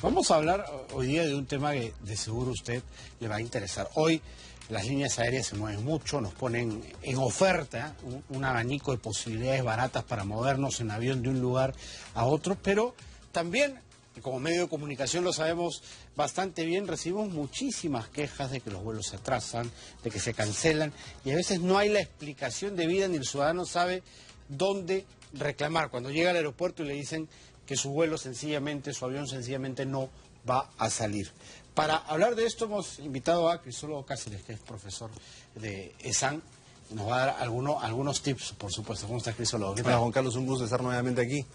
Vamos a hablar hoy día de un tema que de seguro a usted le va a interesar. Hoy las líneas aéreas se mueven mucho, nos ponen en oferta un abanico de posibilidades baratas para movernos en avión de un lugar a otro, pero también, como medio de comunicación lo sabemos bastante bien, recibimos muchísimas quejas de que los vuelos se atrasan, de que se cancelan, y a veces no hay la explicación debida ni el ciudadano sabe dónde reclamar. Cuando llega al aeropuerto y le dicen que su vuelo sencillamente, su avión sencillamente no va a salir. Para hablar de esto hemos invitado a Crisólogo Cáceres, que es profesor de ESAN. Nos va a dar algunos tips, por supuesto. ¿Cómo estás, Crisólogo? Hola, Juan Carlos, un gusto estar nuevamente aquí.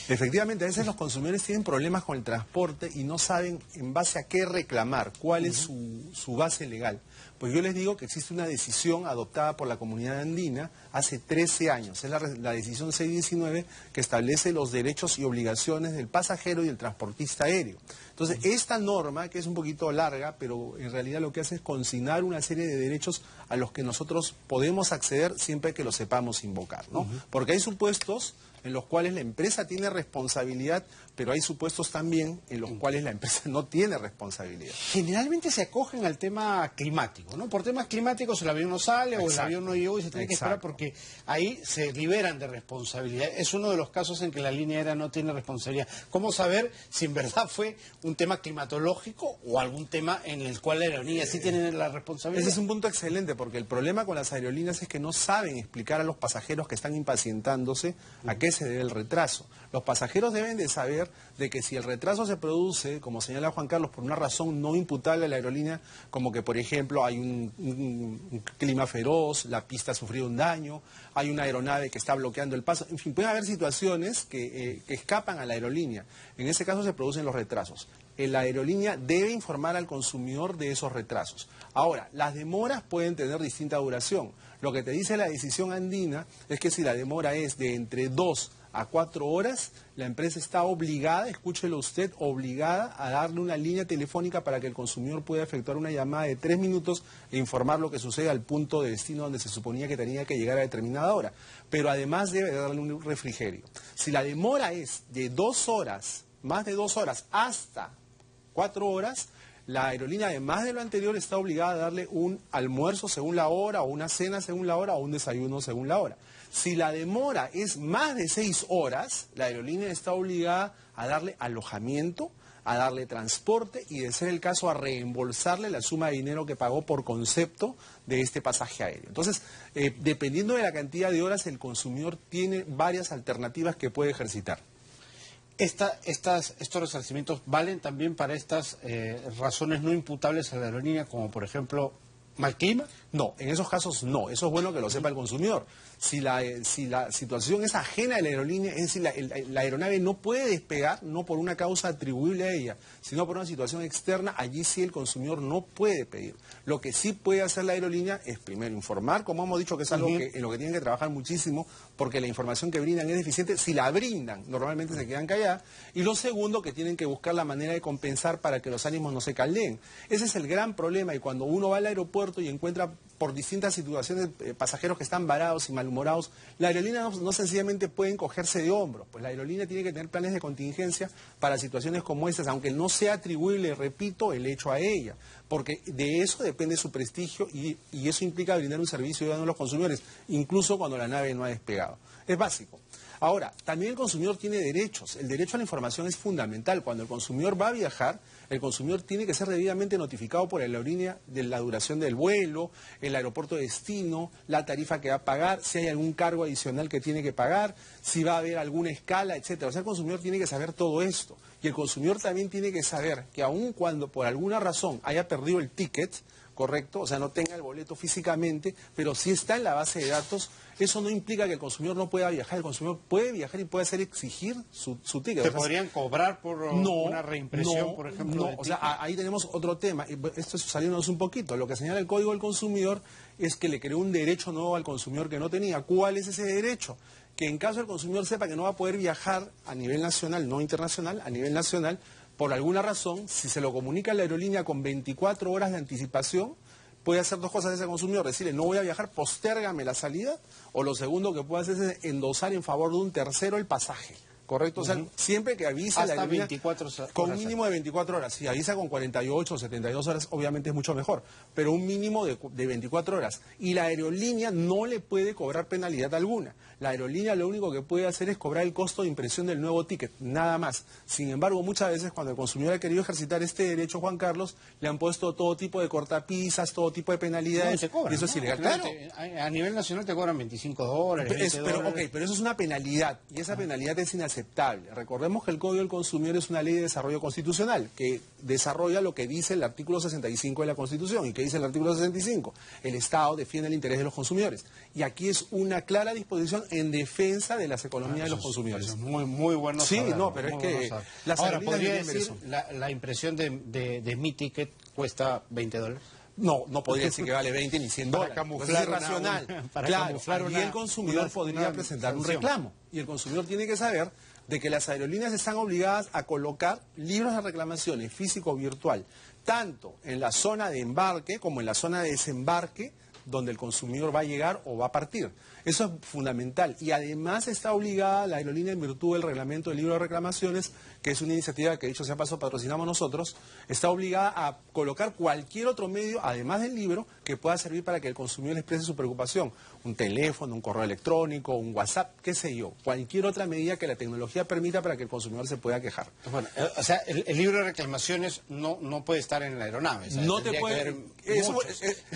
Efectivamente, a veces los consumidores tienen problemas con el transporte y no saben en base a qué reclamar, cuál es su base legal. Pues yo les digo que existe una decisión adoptada por la comunidad andina hace 13 años. Es la decisión 619 que establece los derechos y obligaciones del pasajero y del transportista aéreo. Entonces, esta norma, que es un poquito larga, pero en realidad lo que hace es consignar una serie de derechos a los que nosotros podemos acceder siempre que los sepamos invocar, ¿no? Porque hay supuestos en los cuales la empresa tiene responsabilidad, pero hay supuestos también en los cuales la empresa no tiene responsabilidad. Generalmente se acogen al tema climático, ¿no? Por temas climáticos el avión no sale o el avión no llegó y se tiene que esperar porque ahí se liberan de responsabilidad. Es uno de los casos en que la línea aérea no tiene responsabilidad. ¿Cómo saber si en verdad fue un tema climatológico o algún tema en el cual la aerolínea sí tiene la responsabilidad? Ese es un punto excelente porque el problema con las aerolíneas es que no saben explicar a los pasajeros que están impacientándose a qué se debe el retraso. Los pasajeros deben de saber de que si el retraso se produce, como señala Juan Carlos, por una razón no imputable a la aerolínea, como que por ejemplo hay un clima feroz, la pista ha sufrido un daño, hay una aeronave que está bloqueando el paso, en fin, pueden haber situaciones que escapan a la aerolínea. En ese caso se producen los retrasos. La aerolínea debe informar al consumidor de esos retrasos. Ahora, las demoras pueden tener distinta duración. Lo que te dice la decisión andina es que si la demora es de entre 2 a 4 horas, la empresa está obligada, escúchelo usted, obligada a darle una línea telefónica para que el consumidor pueda efectuar una llamada de 3 minutos e informar lo que sucede al punto de destino donde se suponía que tenía que llegar a determinada hora. Pero además debe darle un refrigerio. Si la demora es de 2 horas, más de 2 horas, hasta 4 horas, la aerolínea, además de lo anterior, está obligada a darle un almuerzo según la hora, o una cena según la hora, o un desayuno según la hora. Si la demora es más de 6 horas, la aerolínea está obligada a darle alojamiento, a darle transporte y, de ser el caso, a reembolsarle la suma de dinero que pagó por concepto de este pasaje aéreo. Entonces, dependiendo de la cantidad de horas, el consumidor tiene varias alternativas que puede ejercitar. Estos resarcimientos valen también para estas razones no imputables a la aerolínea, como por ejemplo mal clima. No, en esos casos no. Eso es bueno que lo sepa el consumidor. Si la situación es ajena a la aerolínea, es decir, la aeronave no puede despegar, no por una causa atribuible a ella, sino por una situación externa, allí sí el consumidor no puede pedir. Lo que sí puede hacer la aerolínea es primero informar, como hemos dicho, que es algo en lo que tienen que trabajar muchísimo, porque la información que brindan es deficiente. Si la brindan, normalmente se quedan calladas. Y lo segundo, que tienen que buscar la manera de compensar para que los ánimos no se caldeen. Ese es el gran problema, y cuando uno va al aeropuerto y encuentra por distintas situaciones pasajeros que están varados y malhumorados, la aerolínea no sencillamente puede encogerse de hombros, pues la aerolínea tiene que tener planes de contingencia para situaciones como estas, aunque no sea atribuible, repito, el hecho a ella, porque de eso depende su prestigio y eso implica brindar un servicio a los consumidores, incluso cuando la nave no ha despegado. Es básico. Ahora, también el consumidor tiene derechos. El derecho a la información es fundamental. Cuando el consumidor va a viajar, el consumidor tiene que ser debidamente notificado por la aerolínea de la duración del vuelo, el aeropuerto de destino, la tarifa que va a pagar, si hay algún cargo adicional que tiene que pagar, si va a haber alguna escala, etcétera. O sea, el consumidor tiene que saber todo esto. Y el consumidor también tiene que saber que aun cuando por alguna razón haya perdido el ticket, correcto, o sea, no tenga el boleto físicamente, pero sí está en la base de datos, eso no implica que el consumidor no pueda viajar. El consumidor puede viajar y puede exigir su ticket. ¿Te podrían cobrar por una reimpresión, por ejemplo? No, o sea, ahí tenemos otro tema. Esto es saliéndonos un poquito. Lo que señala el Código del Consumidor es que le creó un derecho nuevo al consumidor que no tenía. ¿Cuál es ese derecho? Que en caso el consumidor sepa que no va a poder viajar a nivel nacional, no internacional, a nivel nacional, por alguna razón, si se lo comunica a la aerolínea con 24 horas de anticipación, puede hacer dos cosas a ese consumidor: decirle no voy a viajar, postérgame la salida, o lo segundo que puede hacer es endosar en favor de un tercero el pasaje. ¿correcto? O sea, siempre que avisa la Hasta aerolínea 24 horas. con un mínimo de 24 horas. Si avisa con 48 o 72 horas, obviamente es mucho mejor, pero un mínimo de 24 horas. Y la aerolínea no le puede cobrar penalidad alguna. La aerolínea lo único que puede hacer es cobrar el costo de impresión del nuevo ticket, nada más. Sin embargo, muchas veces cuando el consumidor ha querido ejercitar este derecho, Juan Carlos, le han puesto todo tipo de cortapisas, todo tipo de penalidades, No, te cobran, y eso es ilegal. Claro. A nivel nacional te cobran 25 dólares, 20 dólares. Pero eso es una penalidad, y esa penalidad es inaceptable. Recordemos que el Código del Consumidor es una ley de desarrollo constitucional, que desarrolla lo que dice el artículo 65 de la Constitución. ¿Y qué dice el artículo 65? El Estado defiende el interés de los consumidores. Y aquí es una clara disposición en defensa de las economías de los consumidores. Eso es muy bueno Sí, saberlo, no, pero es que las ahora, aerolíneas podría deberían ver decir, eso. la impresión de mi ticket cuesta 20 dólares. No, no podría decir que vale 20 ni 100 Para dólares. camuflar es irracional. para Claro, camuflar y el consumidor podría presentar un sanción. reclamo. Y el consumidor tiene que saber de que las aerolíneas están obligadas a colocar libros de reclamaciones físico o virtual, tanto en la zona de embarque como en la zona de desembarque, donde el consumidor va a llegar o va a partir. Eso es fundamental. Y además está obligada la aerolínea, en virtud del reglamento del libro de reclamaciones, que es una iniciativa que, dicho sea paso, patrocinamos nosotros, está obligada a colocar cualquier otro medio, además del libro, que pueda servir para que el consumidor exprese su preocupación. Un teléfono, un correo electrónico, un WhatsApp, qué sé yo. Cualquier otra medida que la tecnología permita para que el consumidor se pueda quejar. Bueno, o sea, el libro de reclamaciones no puede estar en la aeronave. ¿Sabes? No te Tendría puede. que haber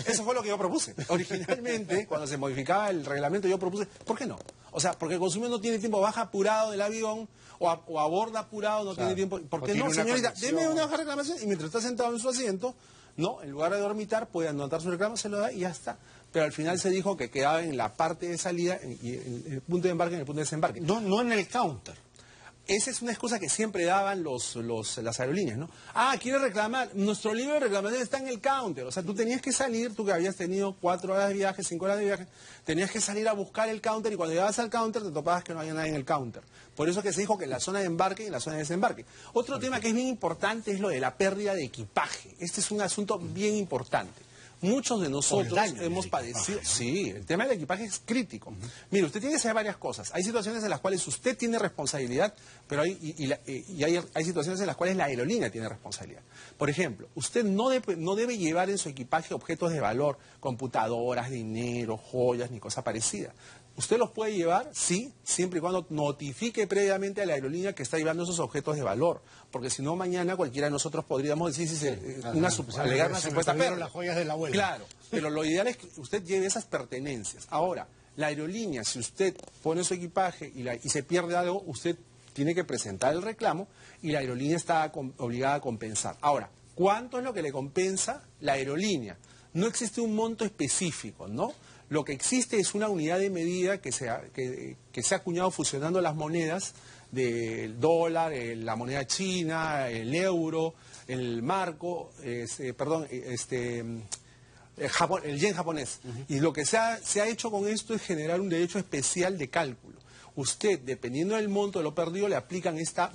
Eso fue lo que yo propuse. Originalmente, cuando se modificaba el reglamento, yo propuse, ¿por qué no? O sea, porque el consumidor no tiene tiempo, baja apurado del avión o aborda apurado, no tiene tiempo. ¿Por qué no, señorita? Deme una hoja de reclamación y mientras está sentado en su asiento, no, en lugar de dormitar, puede anotar su reclamo, se lo da y ya está. Pero al final se dijo que quedaba en la parte de salida, y en el punto de embarque y en el punto de desembarque. no en el counter. Esa es una excusa que siempre daban las aerolíneas, ¿no? Ah, quiere reclamar, nuestro libro de reclamación está en el counter. O sea, tú tenías que salir, tú que habías tenido 4 horas de viaje, 5 horas de viaje, tenías que salir a buscar el counter y cuando llegabas al counter te topabas que no había nadie en el counter. Por eso que se dijo que en la zona de embarque y en la zona de desembarque. Otro tema que es bien importante es lo de la pérdida de equipaje. Este es un asunto bien importante. Muchos de nosotros hemos padecido... Sí, el tema del equipaje es crítico. Mire, usted tiene que saber varias cosas. Hay situaciones en las cuales usted tiene responsabilidad, pero hay situaciones en las cuales la aerolínea tiene responsabilidad. Por ejemplo, usted no debe llevar en su equipaje objetos de valor, computadoras, dinero, joyas, ni cosa parecida. Usted los puede llevar, sí, siempre y cuando notifique previamente a la aerolínea que está llevando esos objetos de valor. Porque si no, mañana cualquiera de nosotros podríamos decir, alegar una supuesta pérdida. Las joyas de la abuela. Claro, pero lo ideal es que usted lleve esas pertenencias. Ahora, la aerolínea, si usted pone su equipaje y se pierde algo, usted tiene que presentar el reclamo y la aerolínea está obligada a compensar. Ahora, ¿cuánto es lo que le compensa la aerolínea? No existe un monto específico, ¿no? Lo que existe es una unidad de medida que se ha acuñado fusionando las monedas del dólar, la moneda china, el euro, el marco, el yen japonés. Y lo que se ha hecho con esto es generar un derecho especial de cálculo. Usted, dependiendo del monto de lo perdido, le aplican este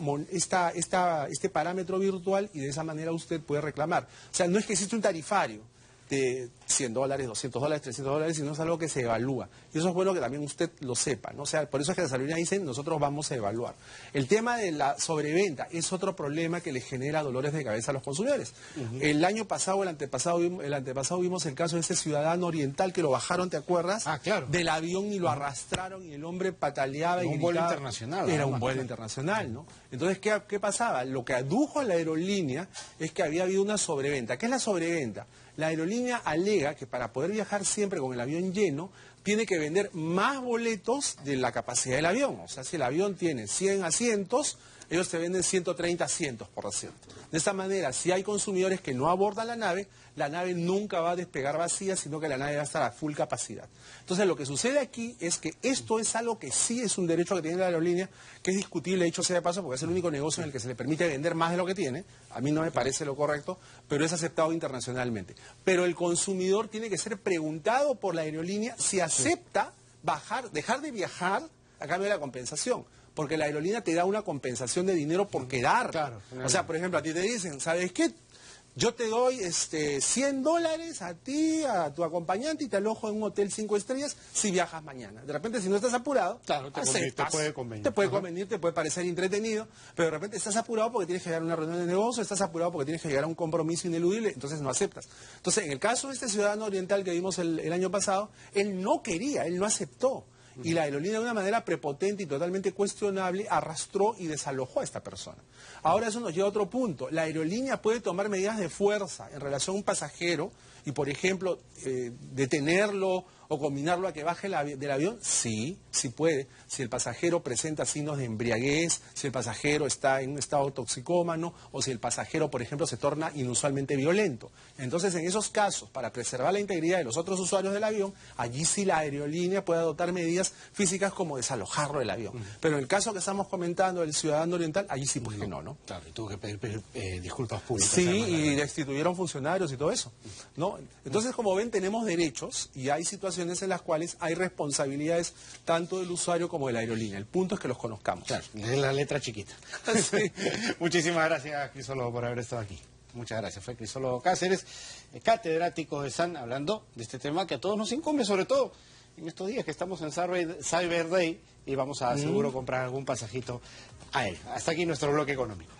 parámetro virtual y de esa manera usted puede reclamar. O sea, no es que existe un tarifario de 100 dólares, 200 dólares, 300 dólares, sino es algo que se evalúa. Y eso es bueno que también usted lo sepa, ¿no? O sea, por eso es que las aerolíneas dicen, nosotros vamos a evaluar. El tema de la sobreventa es otro problema que le genera dolores de cabeza a los consumidores. El año pasado, el antepasado vimos el caso de ese ciudadano oriental que lo bajaron, ¿te acuerdas? Ah, claro. Del avión y lo arrastraron y el hombre pataleaba y gritaba. Un vuelo internacional. Era un vuelo internacional, ¿no? Entonces, ¿qué pasaba? Lo que adujo a la aerolínea es que había habido una sobreventa. ¿Qué es la sobreventa? La aerolínea alega que para poder viajar siempre con el avión lleno, tiene que vender más boletos de la capacidad del avión. O sea, si el avión tiene 100 asientos, ellos te venden 130 asientos por asiento. De esta manera, si hay consumidores que no abordan la nave nunca va a despegar vacía, sino que la nave va a estar a full capacidad. Entonces, lo que sucede aquí es que esto es algo que sí es un derecho que tiene la aerolínea, que es discutible, dicho sea de paso, porque es el único negocio en el que se le permite vender más de lo que tiene. A mí no me parece lo correcto, pero es aceptado internacionalmente. Pero el consumidor tiene que ser preguntado por la aerolínea si acepta dejar de viajar a cambio de la compensación. Porque la aerolínea te da una compensación de dinero por quedar. Claro, o sea, por ejemplo, a ti te dicen, ¿sabes qué? yo te doy $100 a ti, a tu acompañante, y te alojo en un hotel 5 estrellas si viajas mañana. De repente, si no estás apurado, claro, te puede convenir. Te puede convenir, te puede parecer entretenido, pero de repente estás apurado porque tienes que llegar a una reunión de negocio, estás apurado porque tienes que llegar a un compromiso ineludible, entonces no aceptas. Entonces, en el caso de este ciudadano oriental que vimos el año pasado, él no quería, él no aceptó. Y la aerolínea, de una manera prepotente y totalmente cuestionable, arrastró y desalojó a esta persona. Ahora eso nos lleva a otro punto. La aerolínea puede tomar medidas de fuerza en relación a un pasajero y, por ejemplo, detenerlo o combinarlo a que baje del avión. Sí, sí puede. Si el pasajero presenta signos de embriaguez, si el pasajero está en un estado toxicómano o si el pasajero, por ejemplo, se torna inusualmente violento. Entonces, en esos casos, para preservar la integridad de los otros usuarios del avión, allí sí la aerolínea puede adoptar medidas físicas como desalojarlo del avión. Pero en el caso que estamos comentando del ciudadano oriental, allí sí pues que no. Claro, y tuvo que pedir disculpas públicas. Sí, y destituyeron funcionarios y todo eso, ¿no? Entonces, como ven, tenemos derechos y hay situaciones en las cuales hay responsabilidades tanto del usuario como de la aerolínea. El punto es que los conozcamos. Claro, es la letra chiquita. Sí. Muchísimas gracias, Crisólogo, por haber estado aquí. Muchas gracias. Fue Crisólogo Cáceres, catedrático de SAN, hablando de este tema que a todos nos incumbe, sobre todo en estos días que estamos en Cyber Day y vamos a seguro comprar algún pasajito aéreo. Hasta aquí nuestro bloque económico.